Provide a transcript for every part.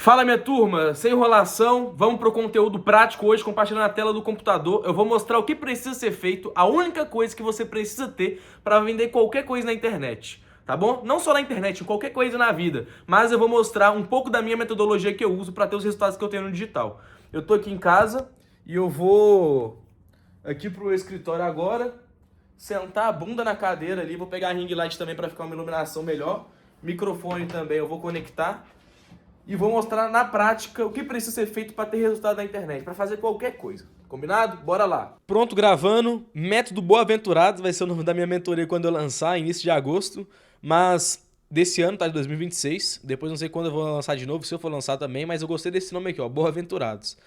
Fala, minha turma, sem enrolação, vamos para o conteúdo prático hoje, compartilhando a tela do computador. Eu vou mostrar o que precisa ser feito, a única coisa que você precisa ter para vender qualquer coisa na internet, tá bom? Não só na internet, qualquer coisa na vida, mas eu vou mostrar um pouco da minha metodologia que eu uso para ter os resultados que eu tenho no digital. Eu tô aqui em casa e eu vou aqui pro escritório agora, sentar a bunda na cadeira ali, vou pegar a ring light também para ficar uma iluminação melhor, microfone também eu vou conectar. E vou mostrar na prática o que precisa ser feito para ter resultado na internet, para fazer qualquer coisa. Combinado? Bora lá. Pronto, gravando. Método Boa-Aventurados vai ser o nome da minha mentoria quando eu lançar, início de agosto. Mas desse ano, tá? De 2026. Depois não sei quando eu vou lançar de novo, se eu for lançar também. Mas eu gostei desse nome aqui, ó. Boa-Aventurados.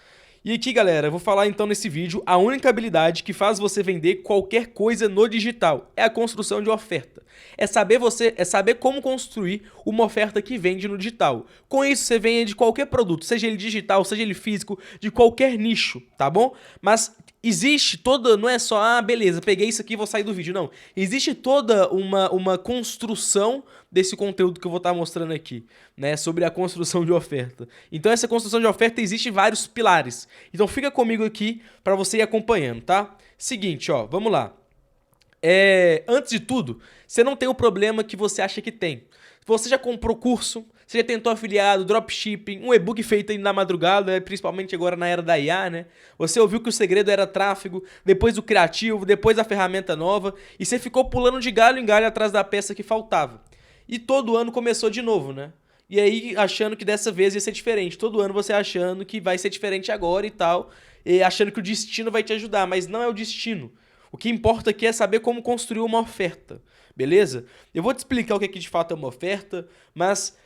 E aqui, galera, eu vou falar então nesse vídeo a única habilidade que faz você vender qualquer coisa no digital. É a construção de oferta. É saber como construir uma oferta que vende no digital. Com isso, você vende qualquer produto, seja ele digital, seja ele físico, de qualquer nicho, tá bom? Mas existe toda, não é só, beleza, peguei isso aqui e vou sair do vídeo, não. Existe toda uma construção desse conteúdo que eu vou estar mostrando aqui, né, sobre a construção de oferta. Então essa construção de oferta existe vários pilares. Então fica comigo aqui para você ir acompanhando, tá? Seguinte, ó, vamos lá. Antes de tudo, você não tem o problema que você acha que tem. Você já comprou curso, você já tentou afiliado, dropshipping, um e-book feito aí na madrugada, principalmente agora na era da IA, né? Você ouviu que o segredo era tráfego, depois o criativo, depois a ferramenta nova, e você ficou pulando de galho em galho atrás da peça que faltava. E todo ano começou de novo, né? E aí achando que dessa vez ia ser diferente. Todo ano você achando que vai ser diferente agora e tal, e achando que o destino vai te ajudar, mas não é o destino. O que importa aqui é saber como construir uma oferta, beleza? Eu vou te explicar o que de fato é uma oferta, mas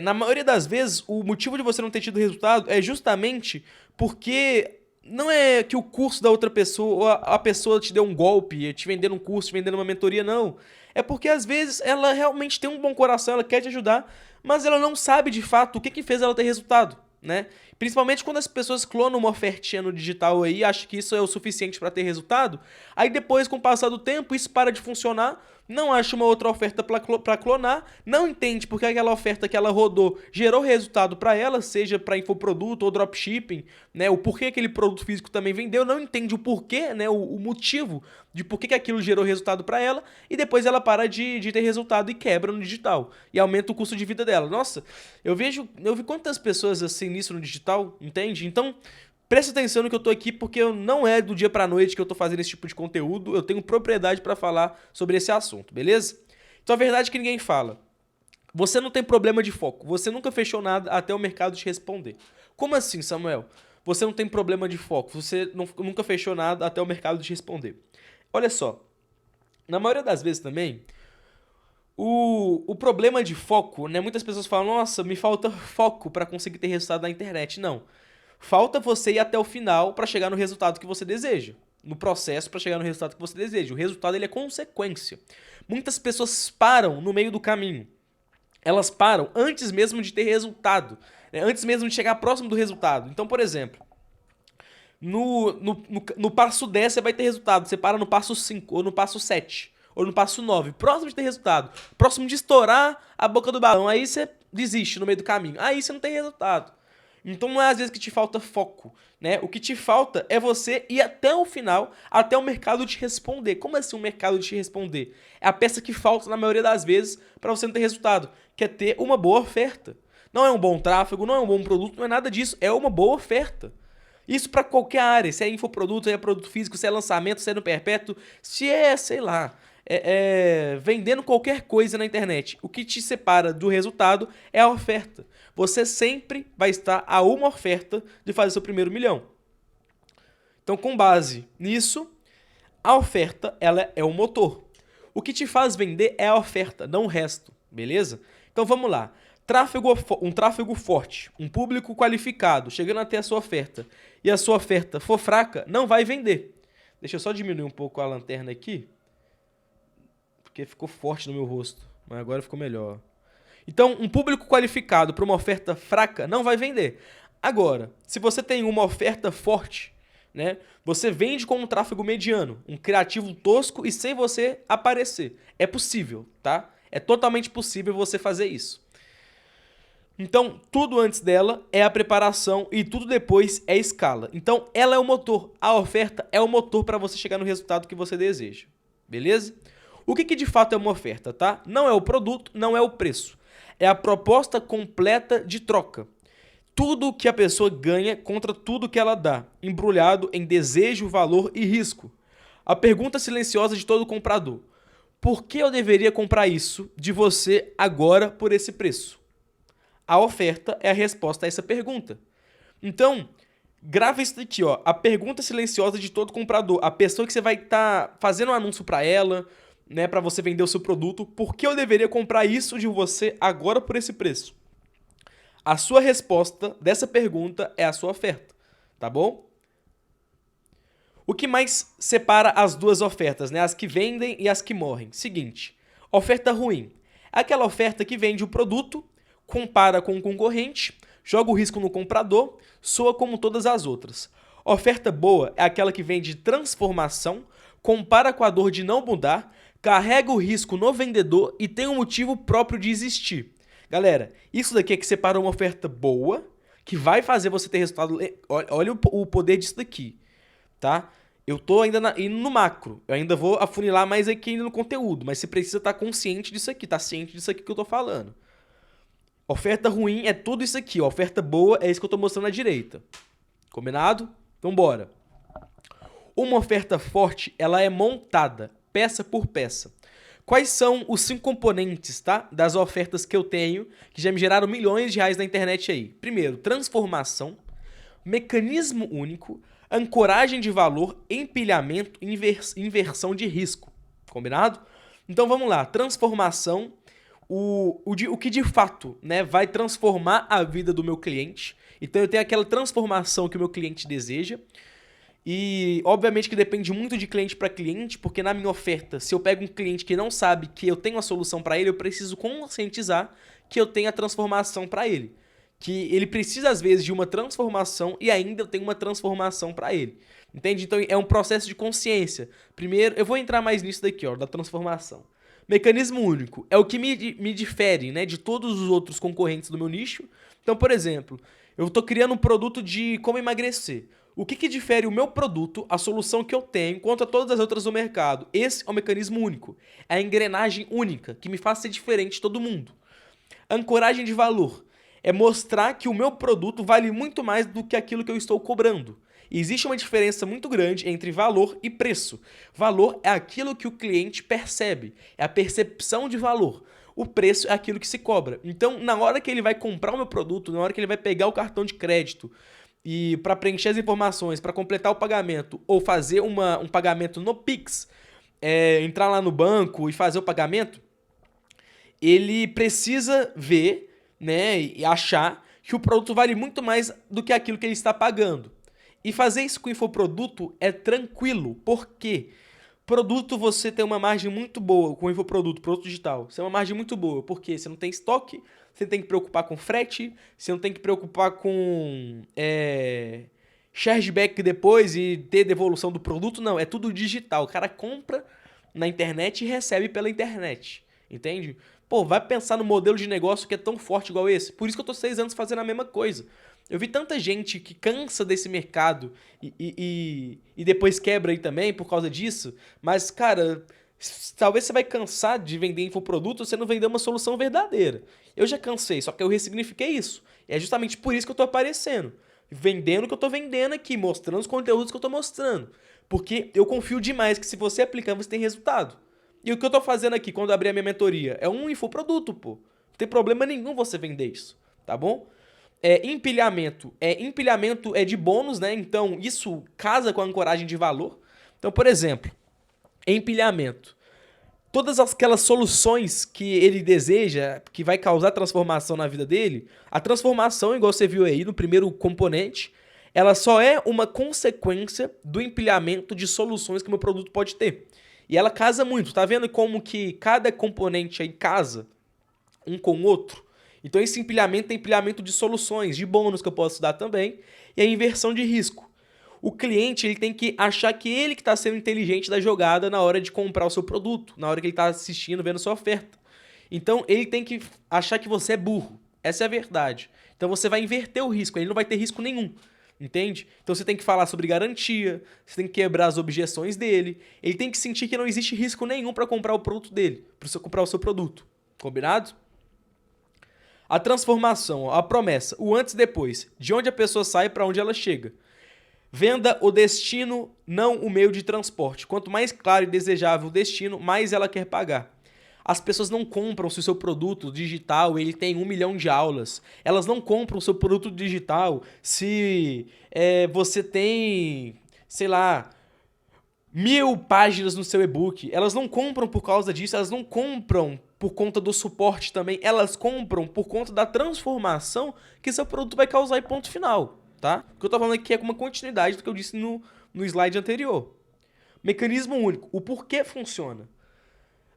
na maioria das vezes o motivo de você não ter tido resultado é justamente porque não é que o curso da outra pessoa, ou a pessoa te deu um golpe, te vendendo um curso, te vendendo uma mentoria, não. É porque às vezes ela realmente tem um bom coração, ela quer te ajudar, mas ela não sabe de fato o que fez ela ter resultado, né? Principalmente quando as pessoas clonam uma ofertinha no digital aí, acham que isso é o suficiente para ter resultado, aí depois, com o passar do tempo, isso para de funcionar, não acha uma outra oferta para clonar, não entende porque aquela oferta que ela rodou gerou resultado para ela, seja para infoproduto ou dropshipping, né? O porquê aquele produto físico também vendeu, não entende o porquê, né? O motivo de por que aquilo gerou resultado para ela, e depois ela para de ter resultado e quebra no digital e aumenta o custo de vida dela. Nossa, eu vi quantas pessoas assim nisso no digital, entende? Então, presta atenção no que eu tô aqui, porque não é do dia pra noite que eu tô fazendo esse tipo de conteúdo, eu tenho propriedade pra falar sobre esse assunto, beleza? Então a verdade é que ninguém fala. Você não tem problema de foco, você nunca fechou nada até o mercado te responder. Como assim, Samuel? Você não tem problema de foco, você nunca fechou nada até o mercado te responder. Olha só, na maioria das vezes também, o problema de foco, né? Muitas pessoas falam, nossa, me falta foco pra conseguir ter resultado na internet. Não. Falta você ir até o final para chegar no resultado que você deseja. No processo para chegar no resultado que você deseja. O resultado ele é consequência. Muitas pessoas param no meio do caminho. Elas param antes mesmo de ter resultado. Né? Antes mesmo de chegar próximo do resultado. Então, por exemplo, no passo 10 você vai ter resultado. Você para no passo 5 ou no passo 7 ou no passo 9. Próximo de ter resultado. Próximo de estourar a boca do balão. Aí você desiste no meio do caminho. Aí você não tem resultado. Então não é às vezes que te falta foco, né? O que te falta é você ir até o final, até o mercado te responder. Como assim o mercado te responder? É a peça que falta na maioria das vezes para você não ter resultado, que é ter uma boa oferta. Não é um bom tráfego, não é um bom produto, não é nada disso, é uma boa oferta. Isso para qualquer área, se é infoproduto, se é produto físico, se é lançamento, se é no perpétuo, se é, sei lá, vendendo qualquer coisa na internet. O que te separa do resultado é a oferta. Você sempre vai estar a uma oferta de fazer seu primeiro milhão. Então, com base nisso, a oferta ela é o motor. O que te faz vender é a oferta, não o resto, beleza? Então vamos lá. Um tráfego forte, um público qualificado, chegando até a sua oferta, e a sua oferta for fraca, não vai vender. Deixa eu só diminuir um pouco a lanterna aqui, porque ficou forte no meu rosto, mas agora ficou melhor. Então, um público qualificado para uma oferta fraca não vai vender. Agora, se você tem uma oferta forte, né, você vende com um tráfego mediano, um criativo tosco e sem você aparecer. É possível, tá? É totalmente possível você fazer isso. Então, tudo antes dela é a preparação e tudo depois é escala. Então, ela é o motor. A oferta é o motor para você chegar no resultado que você deseja. Beleza? O que de fato é uma oferta, tá? Não é o produto, não é o preço. É a proposta completa de troca. Tudo que a pessoa ganha contra tudo que ela dá, embrulhado em desejo, valor e risco. A pergunta silenciosa de todo comprador: por que eu deveria comprar isso de você agora por esse preço? A oferta é a resposta a essa pergunta. Então, grava isso daqui, ó. A pergunta silenciosa de todo comprador. A pessoa que você vai estar fazendo um anúncio para ela, né, para você vender o seu produto. Por que eu deveria comprar isso de você agora por esse preço? A sua resposta dessa pergunta é a sua oferta, tá bom? O que mais separa as duas ofertas, né? As que vendem e as que morrem? Seguinte, oferta ruim. É aquela oferta que vende o produto, compara com o concorrente, joga o risco no comprador, soa como todas as outras. Oferta boa é aquela que vende transformação, compara com a dor de não mudar, carrega o risco no vendedor e tem um motivo próprio de existir. Galera, isso daqui é que separa uma oferta boa, que vai fazer você ter resultado. Olha o poder disso daqui, tá? Eu tô ainda indo no macro. Eu ainda vou afunilar mais aqui ainda no conteúdo, mas você precisa estar consciente disso aqui, tá ciente disso aqui que eu tô falando. Oferta ruim é tudo isso aqui, ó. Oferta boa é isso que eu tô mostrando à direita. Combinado? Então bora. Uma oferta forte, ela é montada, peça por peça. Quais são os 5 componentes, tá? Das ofertas que eu tenho, que já me geraram milhões de reais na internet aí? Primeiro, transformação, mecanismo único, ancoragem de valor, empilhamento e inversão de risco. Combinado? Então vamos lá. Transformação, o que de fato, né, vai transformar a vida do meu cliente. Então eu tenho aquela transformação que o meu cliente deseja. E obviamente que depende muito de cliente para cliente, porque na minha oferta, se eu pego um cliente que não sabe que eu tenho a solução para ele, eu preciso conscientizar que eu tenho a transformação para ele. Que ele precisa às vezes de uma transformação e ainda eu tenho uma transformação para ele. Entende? Então é um processo de consciência. Primeiro, eu vou entrar mais nisso daqui, ó, da transformação. Mecanismo único é o que me difere, né, de todos os outros concorrentes do meu nicho. Então, por exemplo, eu estou criando um produto de como emagrecer. O que difere o meu produto, a solução que eu tenho, contra todas as outras do mercado? Esse é o mecanismo único. É a engrenagem única que me faz ser diferente de todo mundo. Ancoragem de valor é mostrar que o meu produto vale muito mais do que aquilo que eu estou cobrando. E existe uma diferença muito grande entre valor e preço. Valor é aquilo que o cliente percebe, é a percepção de valor. O preço é aquilo que se cobra. Então, na hora que ele vai comprar o meu produto, na hora que ele vai pegar o cartão de crédito e para preencher as informações, para completar o pagamento ou fazer um pagamento no Pix, entrar lá no banco e fazer o pagamento, ele precisa ver, né, e achar que o produto vale muito mais do que aquilo que ele está pagando. E fazer isso com o infoproduto é tranquilo. Por quê? Produto você tem uma margem muito boa com o infoproduto, produto digital. Você tem uma margem muito boa, porque você não tem estoque, você tem que preocupar com frete, você não tem que preocupar com chargeback depois e ter devolução do produto. Não, é tudo digital. O cara compra na internet e recebe pela internet. Entende? Pô, vai pensar no modelo de negócio que é tão forte igual esse. Por isso que eu tô 6 anos fazendo a mesma coisa. Eu vi tanta gente que cansa desse mercado e depois quebra aí também por causa disso. Mas, cara, talvez você vai cansar de vender infoproduto se você não vender uma solução verdadeira. Eu já cansei, só que eu ressignifiquei isso. E é justamente por isso que eu tô aparecendo. Vendendo o que eu tô vendendo aqui, mostrando os conteúdos que eu tô mostrando. Porque eu confio demais que se você aplicar, você tem resultado. E o que eu tô fazendo aqui quando eu abrir a minha mentoria é um infoproduto, pô. Não tem problema nenhum você vender isso, tá bom? Empilhamento. Empilhamento é de bônus, né? Então, isso casa com a ancoragem de valor. Então, por exemplo, empilhamento. Todas aquelas soluções que ele deseja, que vai causar transformação na vida dele, a transformação, igual você viu aí no primeiro componente, ela só é uma consequência do empilhamento de soluções que o meu produto pode ter. E ela casa muito. Tá vendo como que cada componente aí casa um com o outro? Então esse empilhamento é empilhamento de soluções, de bônus que eu posso dar também, e a inversão de risco. O cliente ele tem que achar que ele que está sendo inteligente da jogada na hora de comprar o seu produto, na hora que ele está assistindo, vendo sua oferta. Então ele tem que achar que você é burro. Essa é a verdade. Então você vai inverter o risco, ele não vai ter risco nenhum. Entende? Então você tem que falar sobre garantia, você tem que quebrar as objeções dele, ele tem que sentir que não existe risco nenhum para comprar o produto dele, para você comprar o seu produto. Combinado? A transformação, a promessa, o antes e depois, de onde a pessoa sai para onde ela chega. Venda o destino, não o meio de transporte. Quanto mais claro e desejável o destino, mais ela quer pagar. As pessoas não compram se o seu produto digital ele tem 1 milhão de aulas. Elas não compram o seu produto digital se você tem, sei lá, 1000 páginas no seu e-book. Elas não compram por causa disso, elas não compram por conta do suporte também. Elas compram por conta da transformação que seu produto vai causar em ponto final. Tá? O que eu tô falando aqui é uma continuidade do que eu disse no slide anterior. Mecanismo único. O porquê funciona.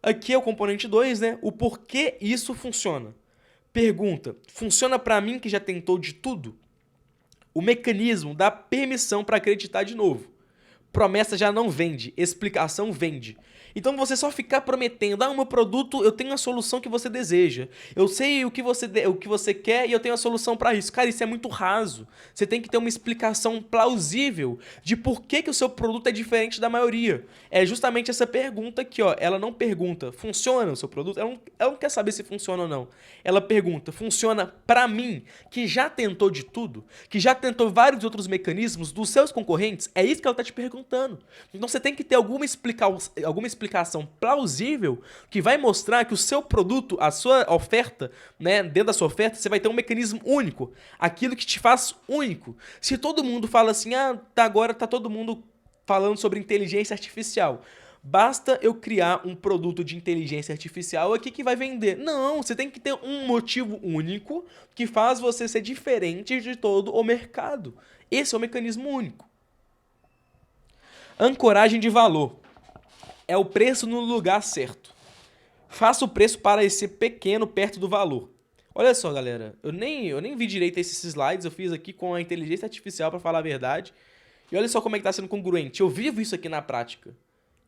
Aqui é o componente 2, né? O porquê isso funciona. Pergunta: funciona para mim que já tentou de tudo? O mecanismo dá permissão para acreditar de novo. Promessa já não vende, explicação vende. Então você só ficar prometendo, meu produto, eu tenho a solução que você deseja. Eu sei o que você quer e eu tenho a solução para isso. Cara, isso é muito raso. Você tem que ter uma explicação plausível de por que o seu produto é diferente da maioria. É justamente essa pergunta aqui, ó. Ela não pergunta, funciona o seu produto? Ela não quer saber se funciona ou não. Ela pergunta, funciona para mim, que já tentou de tudo, que já tentou vários outros mecanismos dos seus concorrentes? É isso que ela tá te perguntando. Então você tem que ter alguma explicação plausível que vai mostrar que o seu produto, a sua oferta, né, dentro da sua oferta, você vai ter um mecanismo único, aquilo que te faz único. Se todo mundo fala assim, agora tá todo mundo falando sobre inteligência artificial, basta eu criar um produto de inteligência artificial aqui que vai vender. Não, você tem que ter um motivo único que faz você ser diferente de todo o mercado. Esse é o mecanismo único. Ancoragem de valor. É o preço no lugar certo. Faça o preço parecer pequeno perto do valor. Olha só, galera, eu nem vi direito esses slides, eu fiz aqui com a inteligência artificial para falar a verdade. E olha só como é que tá sendo congruente. Eu vivo isso aqui na prática.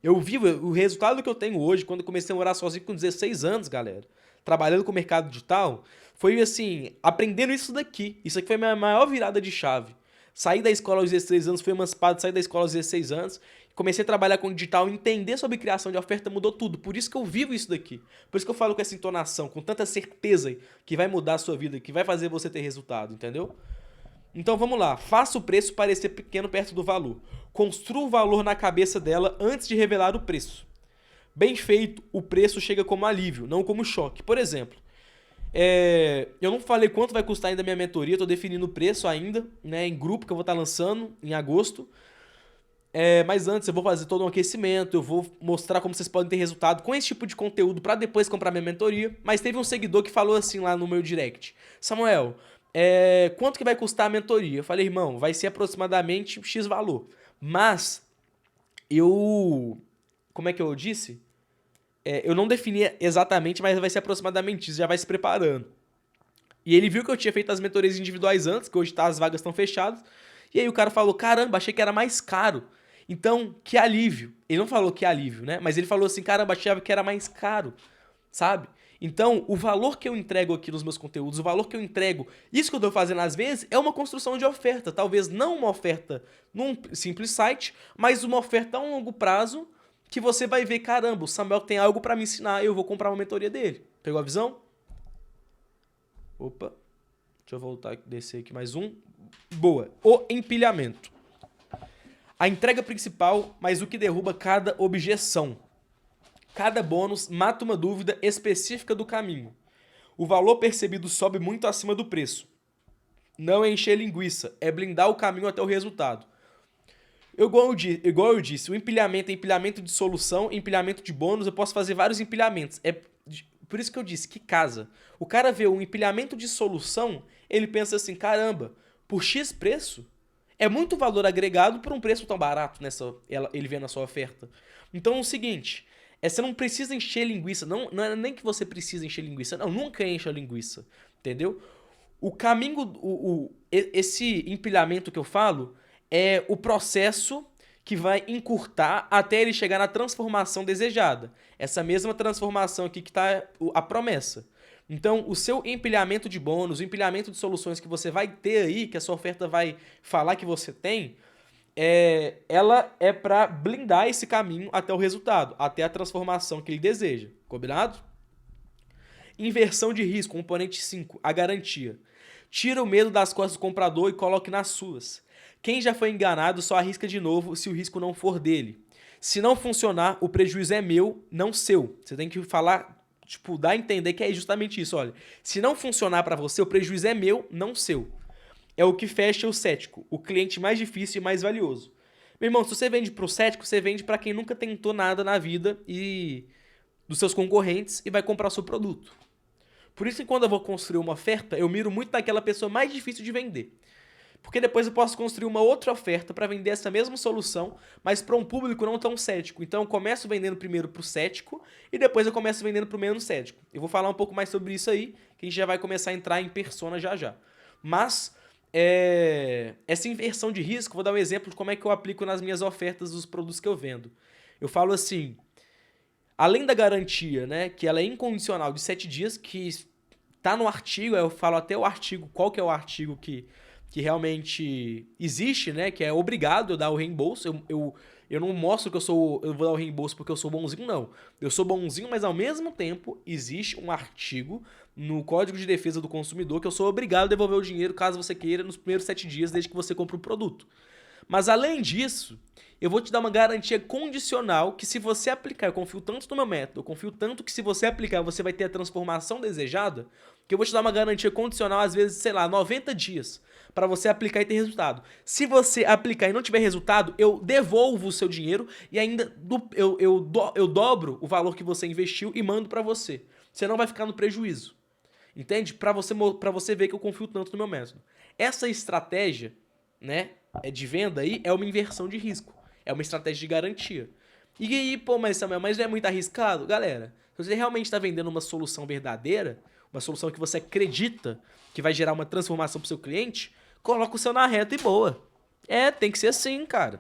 Eu vivo o resultado que eu tenho hoje, quando eu comecei a morar sozinho com 16 anos, galera, trabalhando com o mercado digital, foi assim, aprendendo isso daqui. Isso aqui foi a minha maior virada de chave. Saí da escola aos 16 anos, fui emancipado, saí da escola aos 16 anos, comecei a trabalhar com digital, entender sobre criação de oferta, mudou tudo. Por isso que eu vivo isso daqui. Por isso que eu falo com essa entonação, com tanta certeza que vai mudar a sua vida, que vai fazer você ter resultado, entendeu? Então vamos lá, faça o preço parecer pequeno perto do valor. Construa o valor na cabeça dela antes de revelar o preço. Bem feito, o preço chega como alívio, não como choque. Por exemplo, eu não falei quanto vai custar ainda a minha mentoria, estou definindo o preço ainda, né, em grupo que eu vou estar lançando em agosto. Mas antes eu vou fazer todo um aquecimento, eu vou mostrar como vocês podem ter resultado com esse tipo de conteúdo para depois comprar minha mentoria. Mas teve um seguidor que falou assim lá no meu direct: Samuel, quanto que vai custar a mentoria? Eu falei, irmão, vai ser aproximadamente X valor. Mas como é que eu disse? Eu não defini exatamente, mas vai ser aproximadamente isso, já vai se preparando. E ele viu que eu tinha feito as mentorias individuais antes, que hoje as vagas estão fechadas. E aí o cara falou, caramba, achei que era mais caro. Então, que alívio. Ele não falou que alívio, né? Mas ele falou assim, caramba, achava que era mais caro, sabe? Então, o valor que eu entrego aqui nos meus conteúdos, o valor que eu entrego, isso que eu estou fazendo às vezes, é uma construção de oferta. Talvez não uma oferta num simples site, mas uma oferta a um longo prazo que você vai ver, caramba, o Samuel tem algo para me ensinar, eu vou comprar uma mentoria dele. Pegou a visão? Opa, deixa eu voltar, descer aqui mais um. Boa. O empilhamento. A entrega principal, mas o que derruba cada objeção. Cada bônus mata uma dúvida específica do caminho. O valor percebido sobe muito acima do preço. Não é encher linguiça, é blindar o caminho até o resultado. Igual eu disse, o empilhamento é empilhamento de solução, empilhamento de bônus, eu posso fazer vários empilhamentos. Por isso que eu disse que casa. O cara vê um empilhamento de solução, ele pensa assim, caramba, por X preço, é muito valor agregado por um preço tão barato, ele vê na sua oferta. Então é o seguinte, você não precisa encher linguiça, não é nem que você precisa encher linguiça, não, nunca encha linguiça, entendeu? O caminho, esse empilhamento que eu falo, é o processo que vai encurtar até ele chegar na transformação desejada. Essa mesma transformação aqui que está a promessa. Então, o seu empilhamento de bônus, o empilhamento de soluções que você vai ter aí, que a sua oferta vai falar que você tem, ela é para blindar esse caminho até o resultado, até a transformação que ele deseja. Combinado? Inversão de risco, componente 5, a garantia. Tira o medo das costas do comprador e coloque nas suas. Quem já foi enganado só arrisca de novo se o risco não for dele. Se não funcionar, o prejuízo é meu, não seu. Você tem que falar, tipo, dar a entender que é justamente isso, olha. Se não funcionar para você, o prejuízo é meu, não seu. É o que fecha o cético, o cliente mais difícil e mais valioso. Meu irmão, se você vende pro cético, você vende para quem nunca tentou nada na vida e dos seus concorrentes e vai comprar o seu produto. Por isso que quando eu vou construir uma oferta, eu miro muito naquela pessoa mais difícil de vender. Porque depois eu posso construir uma outra oferta para vender essa mesma solução, mas para um público não tão cético. Então eu começo vendendo primeiro para o cético e depois eu começo vendendo para o menos cético. Eu vou falar um pouco mais sobre isso aí, que a gente já vai começar a entrar em persona já já. Mas essa inversão de risco, vou dar um exemplo de como é que eu aplico nas minhas ofertas dos produtos que eu vendo. Eu falo assim, além da garantia, né, que ela é incondicional de 7 dias, que tá no artigo, eu falo até o artigo, qual que é o artigo que realmente existe, né? Que é obrigado eu dar o reembolso. Eu não mostro que eu vou dar o reembolso porque eu sou bonzinho, não. Eu sou bonzinho, mas ao mesmo tempo existe um artigo no Código de Defesa do Consumidor que eu sou obrigado a devolver o dinheiro caso você queira nos primeiros 7 dias desde que você compre o produto. Mas além disso, eu vou te dar uma garantia condicional que se você aplicar, eu confio tanto no meu método, eu confio tanto que se você aplicar você vai ter a transformação desejada, que eu vou te dar uma garantia condicional, às vezes, sei lá, 90 dias, para você aplicar e ter resultado. Se você aplicar e não tiver resultado, eu devolvo o seu dinheiro e ainda eu dobro o valor que você investiu e mando para você. Você não vai ficar no prejuízo. Entende? Para você ver que eu confio tanto no meu método. Essa estratégia, né, de venda aí é uma inversão de risco. É uma estratégia de garantia. E aí, pô, mas Samuel, mas não é muito arriscado? Galera, se você realmente está vendendo uma solução verdadeira, uma solução que você acredita que vai gerar uma transformação para o seu cliente, coloca o seu na reta e boa. Tem que ser assim, cara.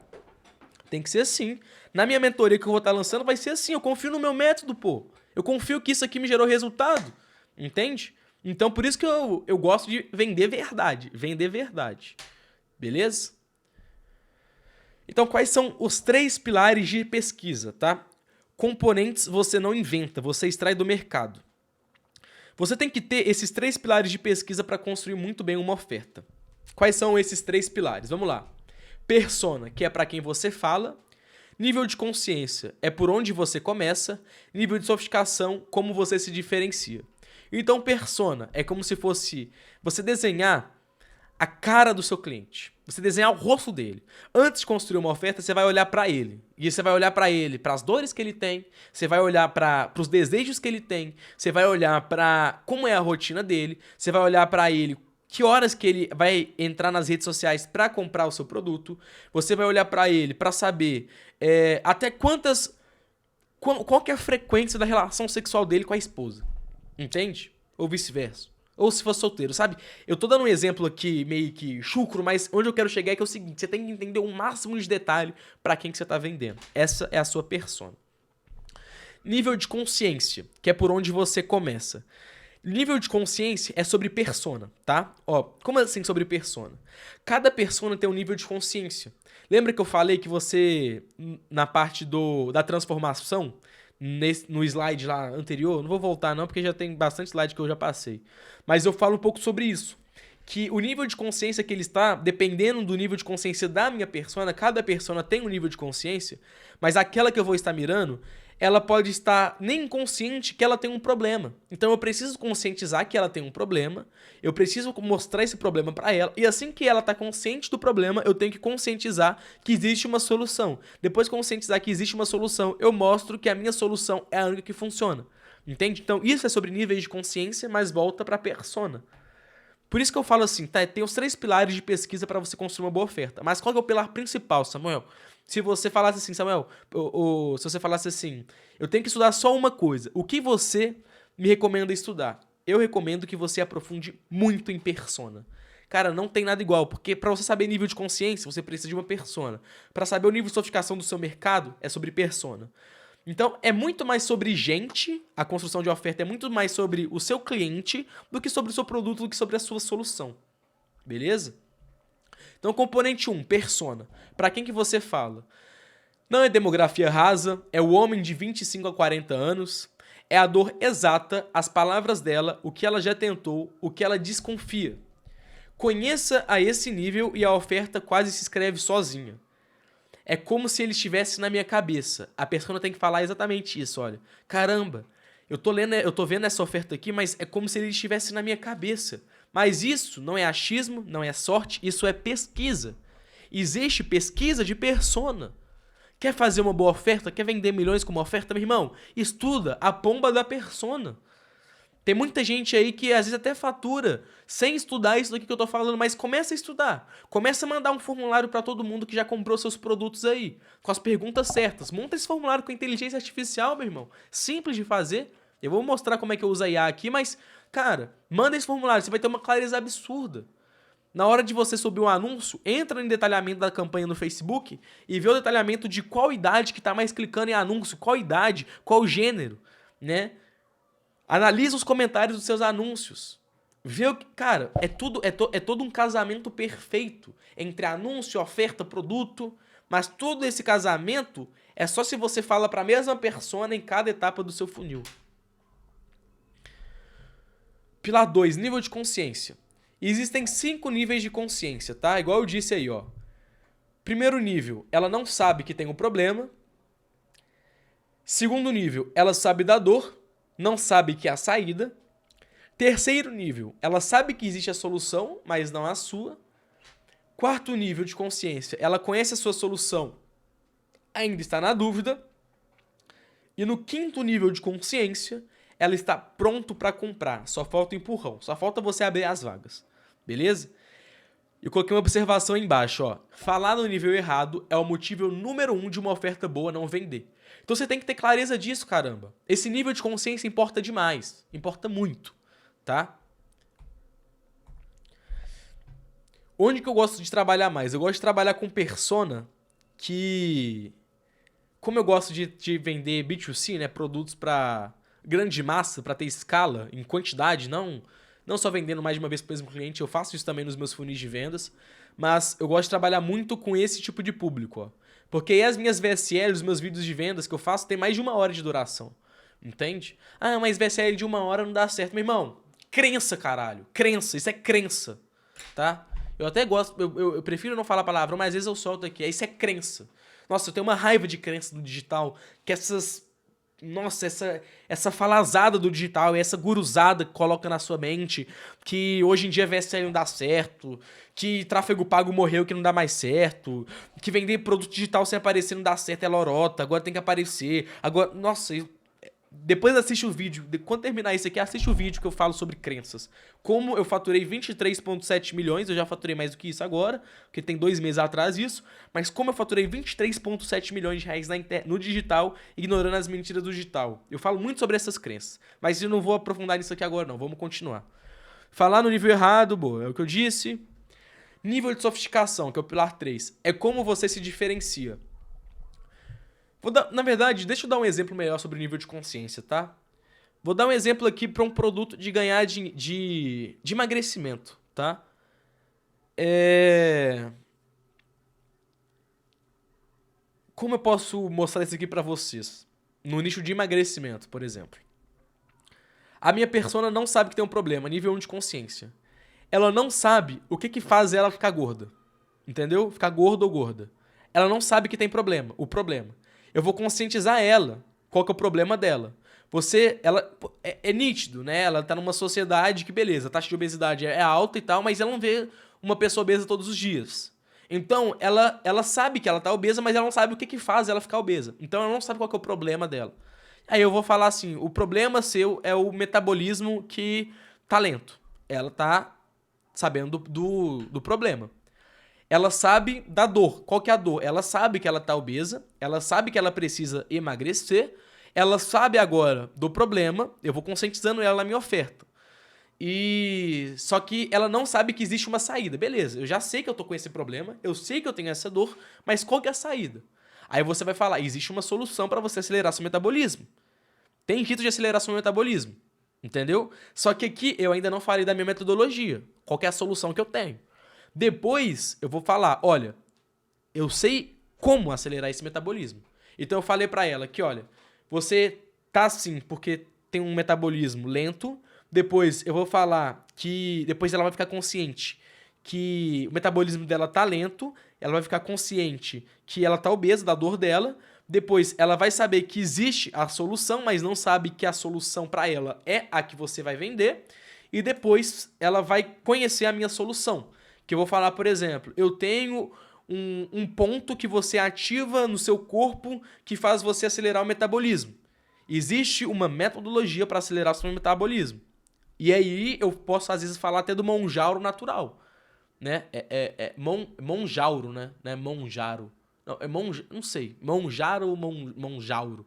Tem que ser assim. Na minha mentoria que eu vou estar lançando vai ser assim. Eu confio no meu método, pô. Eu confio que isso aqui me gerou resultado. Entende? Então, por isso que eu gosto de vender verdade. Vender verdade. Beleza? Então, quais são os 3 pilares de pesquisa, tá? Componentes você não inventa, você extrai do mercado. Você tem que ter esses 3 pilares de pesquisa para construir muito bem uma oferta. Quais são esses 3 pilares? Vamos lá. Persona, que é para quem você fala. Nível de consciência, é por onde você começa. Nível de sofisticação, como você se diferencia. Então, persona é como se fosse você desenhar a cara do seu cliente. Você desenhar o rosto dele. Antes de construir uma oferta, você vai olhar para ele. E você vai olhar para ele, para as dores que ele tem. Você vai olhar para os desejos que ele tem. Você vai olhar para como é a rotina dele. Você vai olhar para ele que horas que ele vai entrar nas redes sociais para comprar o seu produto. Você vai olhar para ele para saber até qual que é a frequência da relação sexual dele com a esposa. Entende? Ou vice-versa. Ou se for solteiro, sabe? Eu tô dando um exemplo aqui meio que chucro, mas onde eu quero chegar é que é o seguinte, você tem que entender o máximo de detalhe para quem que você tá vendendo. Essa é a sua persona. Nível de consciência, que é por onde você começa. Nível de consciência é sobre persona, tá? Ó, como assim sobre persona? Cada persona tem um nível de consciência. Lembra que eu falei que você, na parte da transformação, no slide lá anterior, não vou voltar não, porque já tem bastante slide que eu já passei. Mas eu falo um pouco sobre isso. Que o nível de consciência que ele está, dependendo do nível de consciência da minha persona, cada persona tem um nível de consciência, mas aquela que eu vou estar mirando, ela pode estar nem consciente que ela tem um problema. Então eu preciso conscientizar que ela tem um problema, eu preciso mostrar esse problema para ela, e assim que ela está consciente do problema, eu tenho que conscientizar que existe uma solução. Depois de conscientizar que existe uma solução, eu mostro que a minha solução é a única que funciona. Entende? Então isso é sobre níveis de consciência, mas volta para a persona. Por isso que eu falo assim, tá? Tem os 3 pilares de pesquisa para você construir uma boa oferta. Mas qual que é o pilar principal, Samuel? Se você falasse assim, Samuel, se você falasse assim, eu tenho que estudar só uma coisa, o que você me recomenda estudar? Eu recomendo que você aprofunde muito em persona. Cara, não tem nada igual, porque para você saber nível de consciência, você precisa de uma persona. Para saber o nível de sofisticação do seu mercado, é sobre persona. Então, é muito mais sobre gente, a construção de oferta é muito mais sobre o seu cliente do que sobre o seu produto, do que sobre a sua solução. Beleza? Então, componente 1, persona. Para quem que você fala? Não é demografia rasa, é o homem de 25 a 40 anos, é a dor exata, as palavras dela, o que ela já tentou, o que ela desconfia. Conheça a esse nível e a oferta quase se escreve sozinha. É como se ele estivesse na minha cabeça. A persona tem que falar exatamente isso, olha. Caramba, eu tô vendo essa oferta aqui, mas é como se ele estivesse na minha cabeça. Mas isso não é achismo, não é sorte, isso é pesquisa. Existe pesquisa de persona. Quer fazer uma boa oferta? Quer vender milhões com uma oferta? Meu irmão, estuda a pomba da persona. Tem muita gente aí que às vezes até fatura sem estudar isso daqui que eu tô falando, mas começa a estudar. Começa a mandar um formulário para todo mundo que já comprou seus produtos aí, com as perguntas certas. Monta esse formulário com inteligência artificial, meu irmão. Simples de fazer. Eu vou mostrar como é que eu uso a IA aqui, mas, cara, manda esse formulário, você vai ter uma clareza absurda. Na hora de você subir um anúncio, entra em detalhamento da campanha no Facebook e vê o detalhamento de qual idade que está mais clicando em anúncio, qual idade, qual gênero, né? Analisa os comentários dos seus anúncios. Vê o que, cara, é todo um casamento perfeito entre anúncio, oferta, produto, mas todo esse casamento é só se você fala para a mesma persona em cada etapa do seu funil. Pilar 2, nível de consciência. Existem 5 níveis de consciência, tá? Igual eu disse aí, ó. Primeiro nível, ela não sabe que tem um problema. Segundo nível, ela sabe da dor, não sabe que é a saída. Terceiro nível, ela sabe que existe a solução, mas não a sua. Quarto nível de consciência, ela conhece a sua solução, ainda está na dúvida. E no quinto nível de consciência, ela está pronto para comprar. Só falta o empurrão, só falta você abrir as vagas. Beleza? Eu coloquei uma observação aí embaixo, ó. Falar no nível errado é o motivo número 1 de uma oferta boa não vender. Então você tem que ter clareza disso, caramba. Esse nível de consciência importa demais. Importa muito, tá? Onde que eu gosto de trabalhar mais? Eu gosto de trabalhar com persona que... Como eu gosto de vender B2C, né? Produtos para grande massa, para ter escala, em quantidade, não só vendendo mais de uma vez para o mesmo cliente, eu faço isso também nos meus funis de vendas, mas eu gosto de trabalhar muito com esse tipo de público, ó. Porque aí as minhas VSL, os meus vídeos de vendas que eu faço, tem mais de 1 hora de duração, entende? Ah, mas VSL de 1 hora não dá certo. Meu irmão, crença, caralho, crença, isso é crença, tá? Eu até gosto, eu prefiro não falar palavrão, mas às vezes eu solto aqui, isso é crença. Nossa, eu tenho uma raiva de crença do digital, que essa falazada do digital, essa guruzada que coloca na sua mente que hoje em dia VSL não dá certo, que tráfego pago morreu, que não dá mais certo, que vender produto digital sem aparecer não dá certo, é lorota, agora tem que aparecer. Agora, nossa, depois assiste o vídeo, quando terminar isso aqui, assiste o vídeo que eu falo sobre crenças. Como eu faturei 23,7 milhões, eu já faturei mais do que isso agora, porque tem 2 meses atrás isso, mas como eu faturei 23,7 milhões de reais no digital, ignorando as mentiras do digital. Eu falo muito sobre essas crenças, mas eu não vou aprofundar nisso aqui agora não, vamos continuar. Falar no nível errado, boa, é o que eu disse. Nível de sofisticação, que é o pilar 3, é como você se diferencia. Na verdade, deixa eu dar um exemplo melhor sobre o nível de consciência, tá? Vou dar um exemplo aqui para um produto de ganhar de emagrecimento, tá? Como eu posso mostrar isso aqui para vocês? No nicho de emagrecimento, por exemplo. A minha persona não sabe que tem um problema, nível 1 de consciência. Ela não sabe o que faz ela ficar gorda. Entendeu? Ficar gorda ou gorda. Ela não sabe que tem problema, o problema. Eu vou conscientizar ela. Qual que é o problema dela? Ela é nítido, né? Ela tá numa sociedade que, beleza, a taxa de obesidade é alta e tal, mas ela não vê uma pessoa obesa todos os dias. Então, ela sabe que ela tá obesa, mas ela não sabe o que faz ela ficar obesa. Então, ela não sabe qual que é o problema dela. Aí eu vou falar assim, o problema seu é o metabolismo que tá lento. Ela tá sabendo do problema. Ela sabe da dor. Qual que é a dor? Ela sabe que ela tá obesa, ela sabe que ela precisa emagrecer, ela sabe agora do problema, eu vou conscientizando ela na minha oferta. Só que ela não sabe que existe uma saída. Beleza, eu já sei que eu tô com esse problema, eu sei que eu tenho essa dor, mas qual que é a saída? Aí você vai falar, existe uma solução para você acelerar seu metabolismo. Tem jeito de acelerar seu metabolismo, entendeu? Só que aqui eu ainda não falei da minha metodologia. Qual que é a solução que eu tenho? Depois eu vou falar, olha, eu sei como acelerar esse metabolismo. Então eu falei pra ela que, olha, você tá assim porque tem um metabolismo lento. Depois eu vou falar que depois ela vai ficar consciente que o metabolismo dela tá lento, ela vai ficar consciente que ela tá obesa da dor dela. Depois ela vai saber que existe a solução, mas não sabe que a solução pra ela é a que você vai vender. E depois ela vai conhecer a minha solução. Que eu vou falar, por exemplo, eu tenho um ponto que você ativa no seu corpo que faz você acelerar o metabolismo. Existe uma metodologia para acelerar o seu metabolismo. E aí eu posso, às vezes, falar até do monjauro natural. Né? Monjauro, né? Não é monjaro. Não, não sei. Monjaro ou monjauro.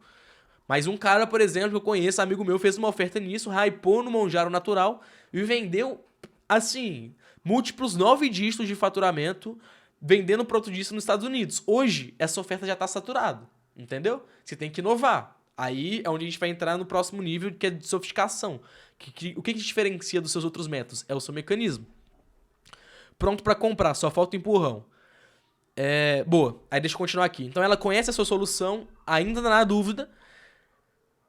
Mas um cara, por exemplo, que eu conheço, amigo meu, fez uma oferta nisso, hypou no monjaro natural e vendeu, assim, múltiplos 9 dígitos de faturamento vendendo produto disso nos Estados Unidos. Hoje, essa oferta já está saturada, entendeu? Você tem que inovar. Aí é onde a gente vai entrar no próximo nível, que é de sofisticação. O que diferencia dos seus outros métodos? É o seu mecanismo. Pronto para comprar, só falta o empurrão. Boa, aí deixa eu continuar aqui. Então ela conhece a sua solução, ainda na dúvida,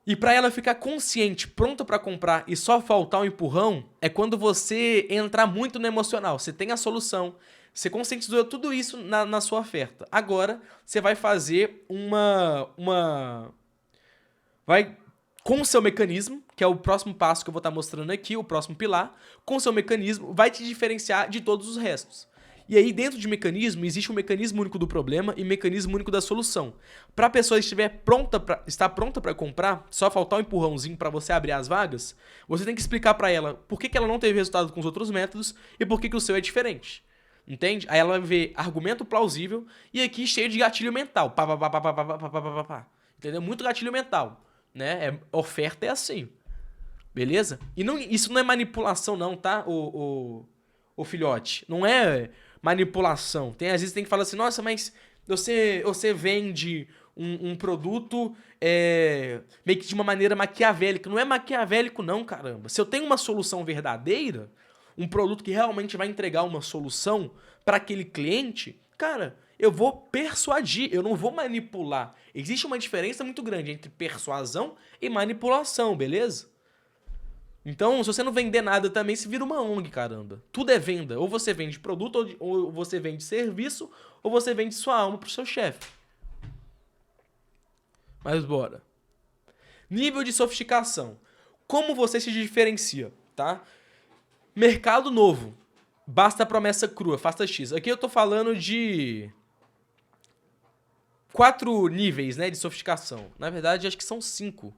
e para ela ficar consciente, pronta para comprar e só faltar um empurrão, é quando você entrar muito no emocional. Você tem a solução, você conscientizou tudo isso na sua oferta. Agora, você vai fazer vai com o seu mecanismo, que é o próximo passo que eu vou estar mostrando aqui, o próximo pilar, com o seu mecanismo, vai te diferenciar de todos os restos. E aí, dentro de mecanismo, existe um mecanismo único do problema e um mecanismo único da solução. Para a pessoa estar pronta para comprar, só faltar um empurrãozinho para você abrir as vagas, você tem que explicar para ela por que ela não teve resultado com os outros métodos e por que o seu é diferente. Entende? Aí ela vai ver argumento plausível e aqui cheio de gatilho mental. Pá, pá, pá, pá, pá, pá, pá, pá, pá, pá. Entendeu? Muito gatilho mental. Né? Oferta é assim. Beleza? E isso não é manipulação não, tá? O filhote. Não é manipulação. Às vezes tem que falar assim, nossa, mas você vende um produto meio que de uma maneira maquiavélica. Não é maquiavélico não, caramba. Se eu tenho uma solução verdadeira, um produto que realmente vai entregar uma solução para aquele cliente, cara, eu vou persuadir, eu não vou manipular. Existe uma diferença muito grande entre persuasão e manipulação, beleza? Então, se você não vender nada também, se vira uma ONG, caramba. Tudo é venda. Ou você vende produto, ou você vende serviço, ou você vende sua alma pro seu chefe. Mas bora. Nível de sofisticação. Como você se diferencia, tá? Mercado novo. Basta a promessa crua, faça X. Aqui eu tô falando de 4 níveis, né, de sofisticação. Na verdade, acho que são 5.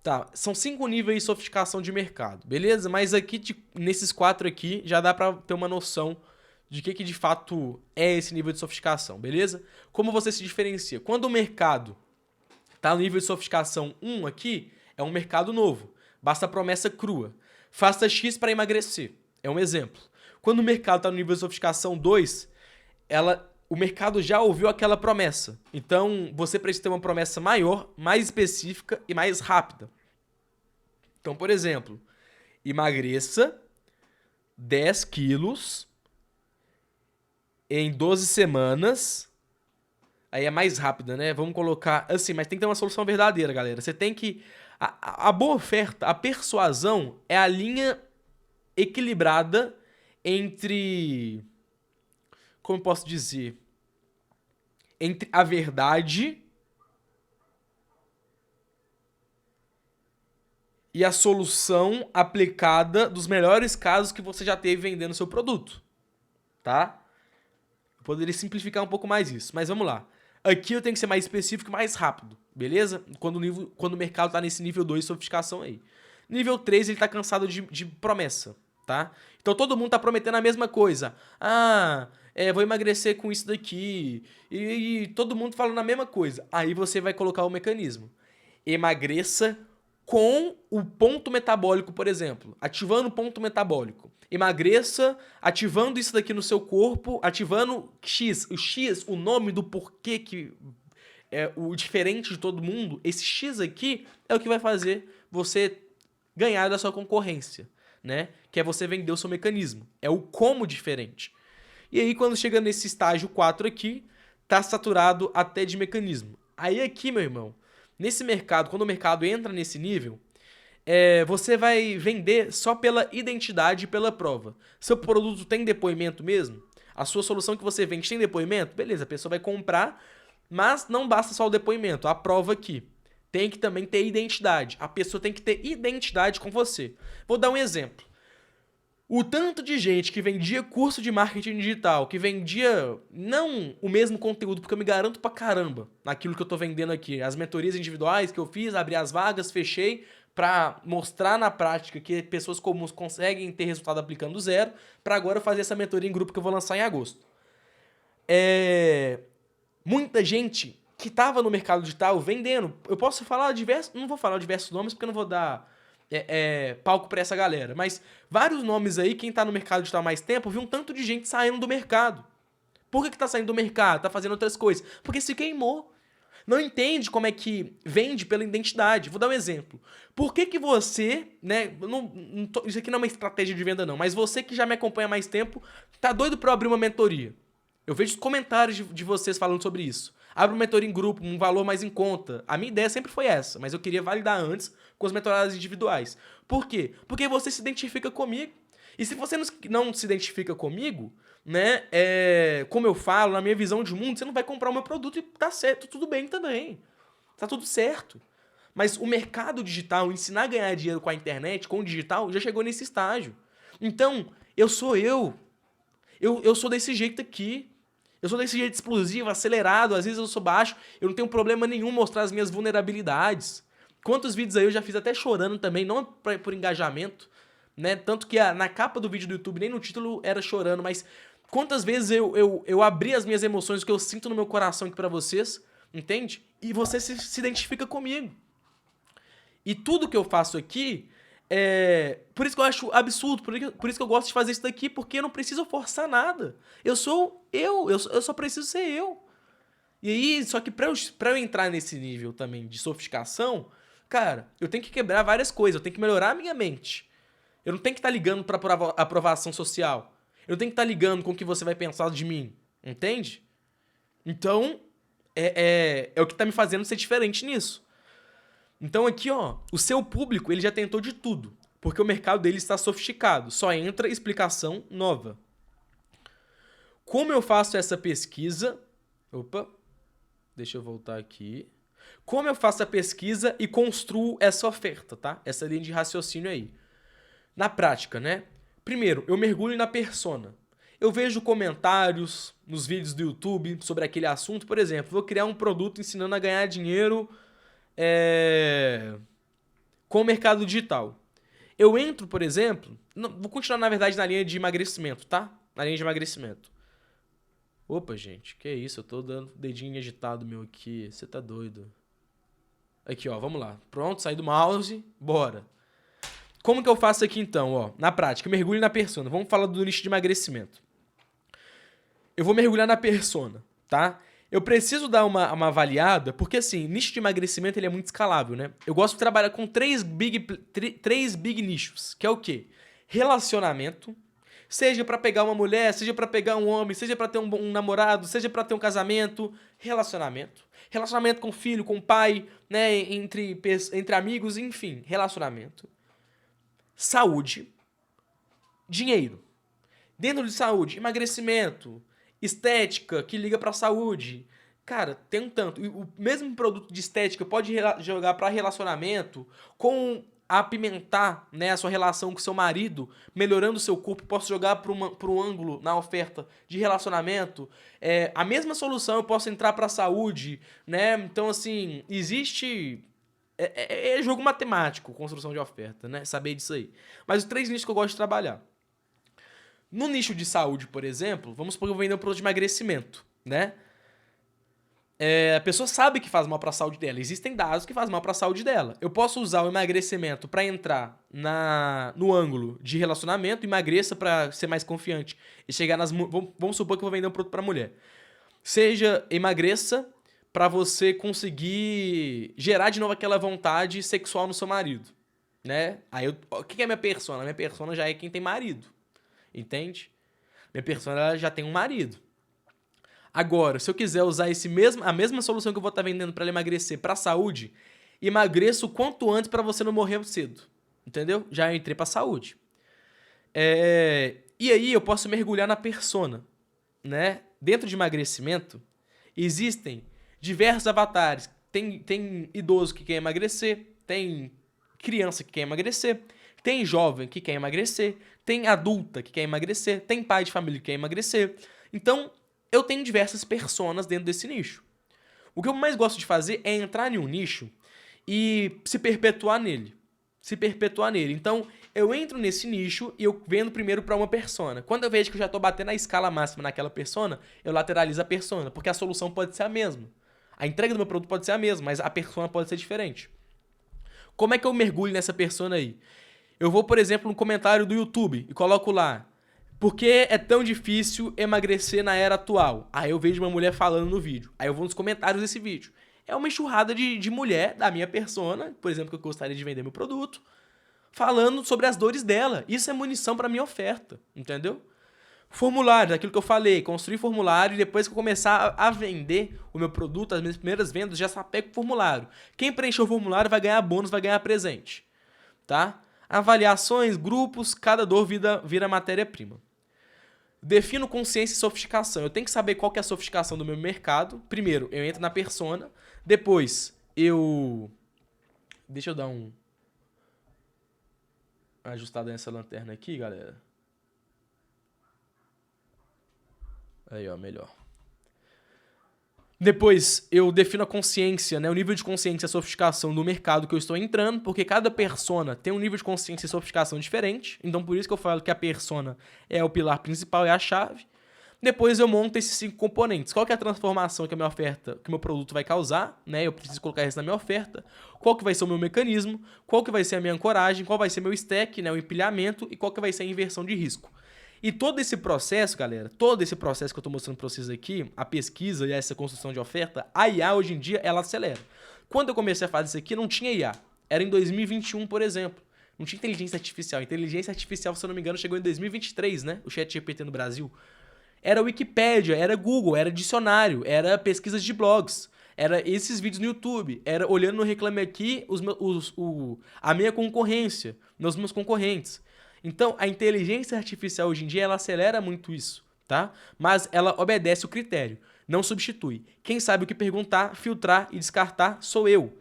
Tá, são 5 níveis de sofisticação de mercado, beleza? Mas aqui, nesses 4 aqui, já dá pra ter uma noção de que de fato é esse nível de sofisticação, beleza? Como você se diferencia? Quando o mercado tá no nível de sofisticação 1 aqui, é um mercado novo. Basta a promessa crua. Faça X para emagrecer. É um exemplo. Quando o mercado tá no nível de sofisticação 2, o mercado já ouviu aquela promessa. Então, você precisa ter uma promessa maior, mais específica e mais rápida. Então, por exemplo, emagreça 10 quilos em 12 semanas. Aí é mais rápida, né? Vamos colocar assim, mas tem que ter uma solução verdadeira, galera. Você tem que... A boa oferta, a persuasão é a linha equilibrada entre... Como eu posso dizer? Entre a verdade e a solução aplicada dos melhores casos que você já teve vendendo seu produto. Tá? Eu poderia simplificar um pouco mais isso, mas vamos lá. Aqui eu tenho que ser mais específico e mais rápido, beleza? Quando o mercado tá nesse nível 2 de sofisticação aí. Nível 3 ele tá cansado de promessa, tá? Então todo mundo tá prometendo a mesma coisa. Vou emagrecer com isso daqui. E todo mundo falando a mesma coisa. Aí você vai colocar o mecanismo. Emagreça com o ponto metabólico, por exemplo, ativando o ponto metabólico. Emagreça, ativando isso daqui no seu corpo, ativando X. O X, o nome do porquê que é o diferente de todo mundo, esse X aqui é o que vai fazer você ganhar da sua concorrência, né? Que é você vender o seu mecanismo. É o como diferente. E aí, quando chega nesse estágio 4 aqui, tá saturado até de mecanismo. Aí aqui, meu irmão, nesse mercado, quando o mercado entra nesse nível, você vai vender só pela identidade e pela prova. Seu produto tem depoimento mesmo? A sua solução que você vende tem depoimento? Beleza, a pessoa vai comprar, mas não basta só o depoimento, a prova aqui. Tem que também ter identidade. A pessoa tem que ter identidade com você. Vou dar um exemplo. O tanto de gente que vendia curso de marketing digital, que vendia não o mesmo conteúdo, porque eu me garanto pra caramba naquilo que eu tô vendendo aqui. As mentorias individuais que eu fiz, abri as vagas, fechei, pra mostrar na prática que pessoas comuns conseguem ter resultado aplicando do zero, pra agora fazer essa mentoria em grupo que eu vou lançar em agosto. Muita gente que tava no mercado digital vendendo, eu posso falar diversos, não vou falar diversos nomes porque eu não vou dar palco pra essa galera, mas vários nomes aí, quem tá no mercado digital há mais tempo, viu um tanto de gente saindo do mercado. Por que tá saindo do mercado? Tá fazendo outras coisas? Porque se queimou. Não entende como é que vende pela identidade. Vou dar um exemplo. Por que que você, né, isso aqui não é uma estratégia de venda não, mas você que já me acompanha há mais tempo, tá doido pra eu abrir uma mentoria? Eu vejo os comentários de vocês falando sobre isso. Abre uma mentoria em grupo, um valor mais em conta. A minha ideia sempre foi essa, mas eu queria validar antes com as mentoradas individuais. Por quê? Porque você se identifica comigo. E se você não se identifica comigo, né, como eu falo, na minha visão de mundo, você não vai comprar o meu produto e tá certo, tudo bem também. Tá tudo certo. Mas o mercado digital, ensinar a ganhar dinheiro com a internet, com o digital, já chegou nesse estágio. Então, eu sou eu. Eu sou desse jeito aqui. Eu sou desse jeito explosivo, acelerado, às vezes eu sou baixo, eu não tenho problema nenhum mostrar as minhas vulnerabilidades. Quantos vídeos aí eu já fiz até chorando também, não por engajamento, né? Tanto que na capa do vídeo do YouTube, nem no título era chorando, mas quantas vezes eu abri as minhas emoções, o que eu sinto no meu coração aqui pra vocês, entende? E você se identifica comigo. E tudo que eu faço aqui por isso que eu acho absurdo, por isso que eu gosto de fazer isso daqui, porque eu não preciso forçar nada. Eu sou eu só preciso ser eu. E aí, só que pra eu entrar nesse nível também de sofisticação, cara, eu tenho que quebrar várias coisas, eu tenho que melhorar a minha mente. Eu não tenho que estar ligando pra aprovação social. Eu não tenho que estar ligando com o que você vai pensar de mim, entende? Então, é o que tá me fazendo ser diferente nisso. Então aqui, ó, o seu público, ele já tentou de tudo, porque o mercado dele está sofisticado, só entra explicação nova. Como eu faço essa pesquisa? Opa, deixa eu voltar aqui. Como eu faço a pesquisa e construo essa oferta, tá? Essa linha de raciocínio aí. Na prática, né? Primeiro, eu mergulho na persona. Eu vejo comentários nos vídeos do YouTube sobre aquele assunto. Por exemplo, vou criar um produto ensinando a ganhar dinheiro com o mercado digital. Eu entro, por exemplo, vou continuar na verdade na linha de emagrecimento, tá? Na linha de emagrecimento. Opa, gente, que isso? Eu tô dando dedinho agitado meu aqui, você tá doido. Aqui, ó, vamos lá. Pronto, saí do mouse, bora. Como que eu faço aqui então, ó? Na prática, mergulho na persona. Vamos falar do nicho de emagrecimento. Eu vou mergulhar na persona, tá? Eu preciso dar uma avaliada, porque assim, nicho de emagrecimento ele é muito escalável, né? Eu gosto de trabalhar com três big nichos, que é o quê? Relacionamento, seja pra pegar uma mulher, seja pra pegar um homem, seja pra ter um namorado, seja pra ter um casamento, relacionamento. Relacionamento com filho, com pai, né, entre amigos, enfim, relacionamento. Saúde, dinheiro. Dentro de saúde, emagrecimento, estética, que liga pra saúde. Cara, tem um tanto. E o mesmo produto de estética pode jogar pra relacionamento, com apimentar, né, a sua relação com seu marido, melhorando o seu corpo. Posso jogar para um ângulo na oferta de relacionamento. A mesma solução eu posso entrar pra saúde, né? Então, assim, existe... É jogo matemático, construção de oferta, né? Saber disso aí. Mas os três nichos que eu gosto de trabalhar. No nicho de saúde, por exemplo, vamos supor que eu vou vender um produto de emagrecimento, né? A pessoa sabe que faz mal para a saúde dela. Existem dados que faz mal para a saúde dela. Eu posso usar o emagrecimento para entrar no ângulo de relacionamento, emagreça para ser mais confiante e chegar nas... Vamos supor que eu vou vender um produto para mulher. Seja emagreça para você conseguir gerar de novo aquela vontade sexual no seu marido, né? O que é minha persona? Minha persona já é quem tem marido, entende? Minha persona ela já tem um marido. Agora, se eu quiser usar a mesma solução que eu vou estar vendendo para emagrecer para saúde, emagreça o quanto antes para você não morrer cedo, entendeu? Já entrei para saúde. E aí eu posso mergulhar na persona, né? Dentro de emagrecimento, existem diversos avatares. Tem idoso que quer emagrecer, tem criança que quer emagrecer, tem jovem que quer emagrecer, tem adulta que quer emagrecer, tem pai de família que quer emagrecer. Então, eu tenho diversas personas dentro desse nicho. O que eu mais gosto de fazer é entrar em um nicho e se perpetuar nele. Então, eu entro nesse nicho e eu vendo primeiro para uma persona. Quando eu vejo que eu já estou batendo a escala máxima naquela persona, eu lateralizo a persona, porque a solução pode ser a mesma. A entrega do meu produto pode ser a mesma, mas a persona pode ser diferente. Como é que eu mergulho nessa persona aí? Eu vou, por exemplo, no comentário do YouTube e coloco lá: por que é tão difícil emagrecer na era atual? Aí eu vejo uma mulher falando no vídeo. Aí eu vou nos comentários desse vídeo. É uma enxurrada de mulher da minha persona, por exemplo, que eu gostaria de vender meu produto, falando sobre as dores dela. Isso é munição para minha oferta, entendeu? Formulários, aquilo que eu falei, construir formulário e depois que eu começar a vender o meu produto, as minhas primeiras vendas, já sapeco o formulário. Quem preencher o formulário vai ganhar bônus, vai ganhar presente, tá? Avaliações, grupos, cada dor vira matéria-prima. Defino consciência e sofisticação. Eu tenho que saber qual que é a sofisticação do meu mercado. Primeiro, eu entro na persona. Depois, deixa eu dar uma ajustada nessa lanterna aqui, galera. Aí, ó, melhor. Depois, eu defino a consciência, né? O nível de consciência e sofisticação do mercado que eu estou entrando, porque cada persona tem um nível de consciência e sofisticação diferente. Então, por isso que eu falo que a persona é o pilar principal, é a chave. Depois eu monto esses 5 componentes. Qual que é a transformação que a minha oferta, que o meu produto vai causar, né? Eu preciso colocar isso na minha oferta. Qual que vai ser o meu mecanismo? Qual que vai ser a minha ancoragem? Qual vai ser meu stack, né? O empilhamento? E qual que vai ser a inversão de risco? E todo esse processo, galera, todo esse processo que eu estou mostrando para vocês aqui, a pesquisa e essa construção de oferta, a IA hoje em dia, ela acelera. Quando eu comecei a fazer isso aqui, não tinha IA. Era em 2021, por exemplo. Não tinha inteligência artificial. Inteligência artificial, se eu não me engano, chegou em 2023, né? O ChatGPT no Brasil. Era Wikipédia, era Google, era dicionário, era pesquisas de blogs, era esses vídeos no YouTube, era olhando no Reclame Aqui a minha concorrência, nos meus concorrentes. Então, a inteligência artificial hoje em dia, ela acelera muito isso, tá? Mas ela obedece o critério, não substitui. Quem sabe o que perguntar, filtrar e descartar sou eu.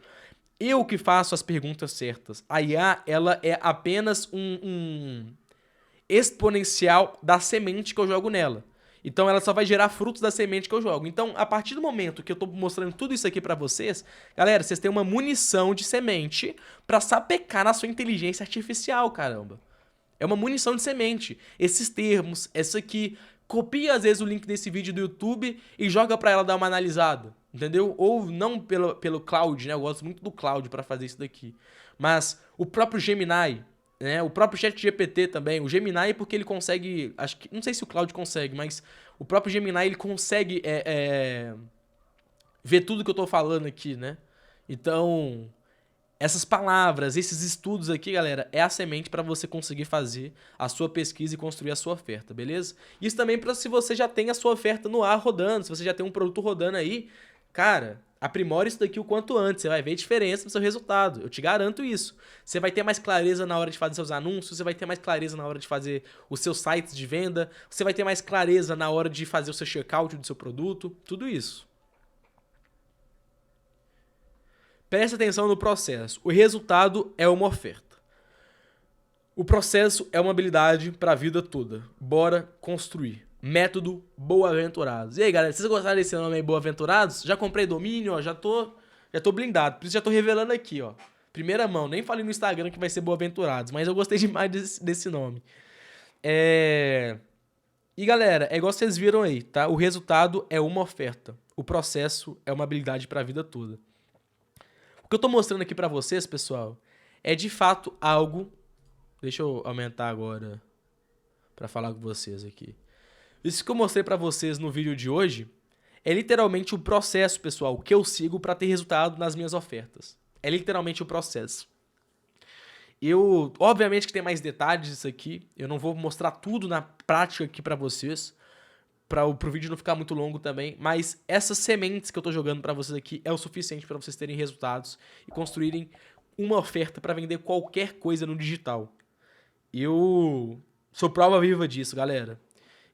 Eu que faço as perguntas certas. A IA, ela é apenas um exponencial da semente que eu jogo nela. Então ela só vai gerar frutos da semente que eu jogo. Então, a partir do momento que eu tô mostrando tudo isso aqui pra vocês, galera, vocês têm uma munição de semente pra sapecar na sua inteligência artificial, caramba. É uma munição de semente. Esses termos, essa aqui, copia às vezes o link desse vídeo do YouTube e joga pra ela dar uma analisada, entendeu? Ou não pelo Cloud, né? Eu gosto muito do Cloud pra fazer isso daqui. Mas o próprio Gemini, né? O próprio ChatGPT também. O Gemini porque ele consegue, acho que, não sei se o Cloud consegue, mas o próprio Gemini ele consegue ver tudo que eu tô falando aqui, né? Então, essas palavras, esses estudos aqui, galera, é a semente para você conseguir fazer a sua pesquisa e construir a sua oferta, beleza? Isso também para se você já tem a sua oferta no ar rodando, se você já tem um produto rodando aí, cara, aprimore isso daqui o quanto antes, você vai ver diferença no seu resultado, eu te garanto isso. Você vai ter mais clareza na hora de fazer seus anúncios, você vai ter mais clareza na hora de fazer os seus sites de venda, você vai ter mais clareza na hora de fazer o seu checkout do seu produto, tudo isso. Preste atenção no processo. O resultado é uma oferta. O processo é uma habilidade para a vida toda. Bora construir. Método Boaventurados. E aí, galera, vocês gostaram desse nome aí, Boaventurados? Já comprei domínio, ó, já tô blindado. Por isso já tô revelando aqui, ó. Primeira mão, nem falei no Instagram que vai ser Boaventurados, mas eu gostei demais desse nome. E galera, é igual vocês viram aí, tá? O resultado é uma oferta. o processo é uma habilidade para a vida toda. O que eu tô mostrando aqui para vocês, pessoal, é de fato algo... Deixa eu aumentar agora para falar com vocês aqui. Isso que eu mostrei para vocês no vídeo de hoje é literalmente o processo, pessoal, que eu sigo para ter resultado nas minhas ofertas. É literalmente o processo. Obviamente que tem mais detalhes isso aqui, eu não vou mostrar tudo na prática aqui para vocês, para o vídeo não ficar muito longo também, mas essas sementes que eu tô jogando para vocês aqui é o suficiente para vocês terem resultados e construírem uma oferta para vender qualquer coisa no digital. Eu sou prova viva disso, galera.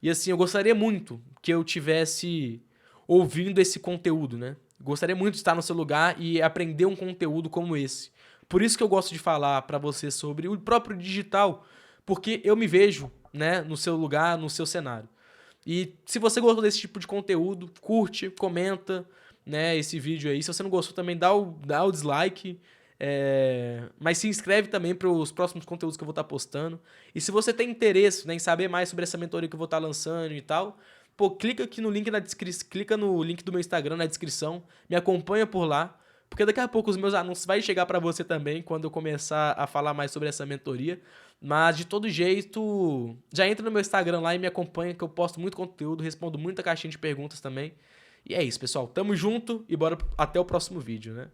E assim, eu gostaria muito que eu tivesse ouvindo esse conteúdo, né? Gostaria muito de estar no seu lugar e aprender um conteúdo como esse. Por isso que eu gosto de falar para você sobre o próprio digital, porque eu me vejo, né, no seu lugar, no seu cenário. E se você gostou desse tipo de conteúdo, curte, comenta, né, esse vídeo aí. Se você não gostou também, dá o dislike. Mas se inscreve também para os próximos conteúdos que eu vou estar postando. E se você tem interesse, né, em saber mais sobre essa mentoria que eu vou estar lançando e tal, pô, clica aqui no link na descrição, clica no link do meu Instagram na descrição, me acompanha por lá, porque daqui a pouco os meus anúncios vai chegar para você também quando eu começar a falar mais sobre essa mentoria. Mas de todo jeito, já entra no meu Instagram lá e me acompanha, que eu posto muito conteúdo, respondo muita caixinha de perguntas também. E é isso, pessoal. Tamo junto e bora até o próximo vídeo, né?